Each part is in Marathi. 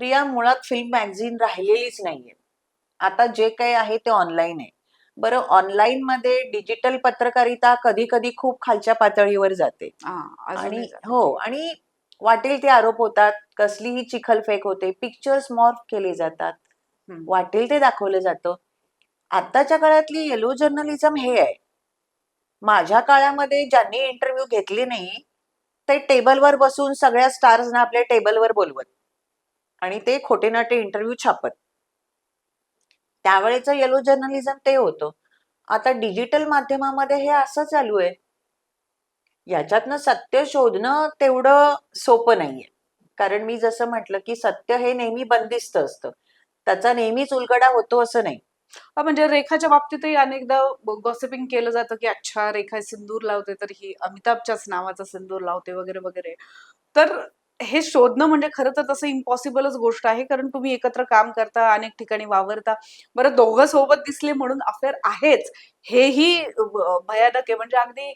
प्रिया, मुळात फिल्म मॅगझिन राहिलेलीच नाहीये. आता जे काही आहे ते ऑनलाईन आहे. बरं, ऑनलाईन मध्ये डिजिटल पत्रकारिता कधी कधी खूप खालच्या पातळीवर जाते. आणि अजूनही जाते हो, ती. आणि वाटेल ते आरोप होतात, कसलीही चिखलफेक होते, पिक्चर्स मॉर्फ केले जातात, हम्म. वाटेल ते दाखवलं जातं. आताच्या काळातली येलो जर्नलिझम हे आहे. माझ्या काळामध्ये ज्यांनी इंटरव्ह्यू घेतले नाही ते टेबलवर बसून सगळ्या स्टार्सना आपल्या टेबलवर बोलवत आणि ते खोटे नाटे इंटरव्ह्यू छापत. त्यावेळेचं येलो जर्नलिझम ते होतं. आता डिजिटल माध्यमामध्ये हे असं चालू आहे. याच्यातनं सत्य शोधणं तेवढं सोपं नाहीये. कारण मी जसं म्हटलं की सत्य हे नेहमी बंदिस्त असतं, त्याचा नेहमीच उलगडा होतो असं नाही. म्हणजे रेखाच्या बाबतीतही अनेकदा गॉसिपिंग केलं जातं की अच्छा रेखा सिंदूर लावते तर ही अमिताभच्याच नावाचा सिंदूर लावते वगैरे वगैरे. तर हे शोधणं म्हणजे खरं तर तसं इम्पॉसिबलच गोष्ट आहे, कारण तुम्ही एकत्र काम करता, अनेक ठिकाणी वावरता. बरं, दोघं सोबत दिसले म्हणून अफेअर आहेच हेही भयानक आहे. म्हणजे अगदी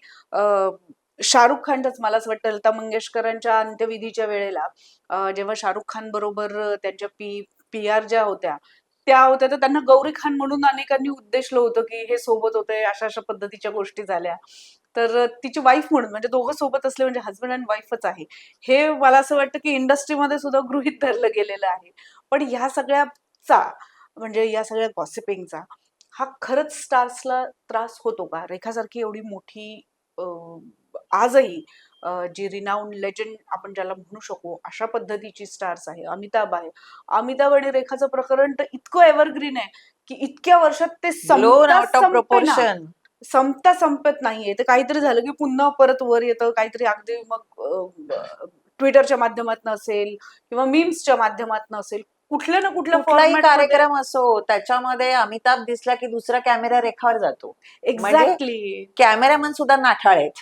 शाहरुख खानच मला असं वाटतं लता मंगेशकरांच्या अंत्यविधीच्या वेळेला जेव्हा शाहरुख खान बरोबर त्यांच्या PR ज्या होत्या त्या होत्या, तर त्यांना गौरी खान म्हणून अनेकांनी उद्देशलं होतं की हे सोबत होते, अशा अशा पद्धतीच्या गोष्टी झाल्या. तर तिची वाईफ म्हणून, म्हणजे दोघं सोबत असले म्हणजे हजबंड अँड वाईफच आहे, हे मला असं वाटतं की इंडस्ट्रीमध्ये सुद्धा गृहीत धरलं गेलेलं आहे. पण ह्या सगळ्याचा म्हणजे या सगळ्या गॉसिपिंगचा हा खरंच स्टार्सला त्रास होतो का? रेखासारखी एवढी मोठी आजही जी रिनाऊंड लेजंड आपण ज्याला म्हणू शकू अशा पद्धतीची स्टार्स आहे, अमिताभ आहे. अमिताभ आणि रेखाचं प्रकरण तर इतकं एव्हरग्रीन आहे की इतक्या वर्षात ते ब्लोन संपता आउट ऑफ संपेना, प्रोपोर्शन. संपत नाहीये. ते काहीतरी झालं की पुन्हा परत वर येतं काहीतरी, अगदी मग ट्विटरच्या माध्यमातून असेल किंवा मीम्सच्या माध्यमातून असेल, कुठल्या ना कुठल्या कुठलाही फॉर्मॅटमध्ये. कार्यक्रम असो त्याच्यामध्ये अमिताभ दिसला की दुसरा कॅमेरा रेखावर जातो. म्हणजे एक्झॅक्टली. कॅमेरामन सुद्धा नाठाळ आहेत.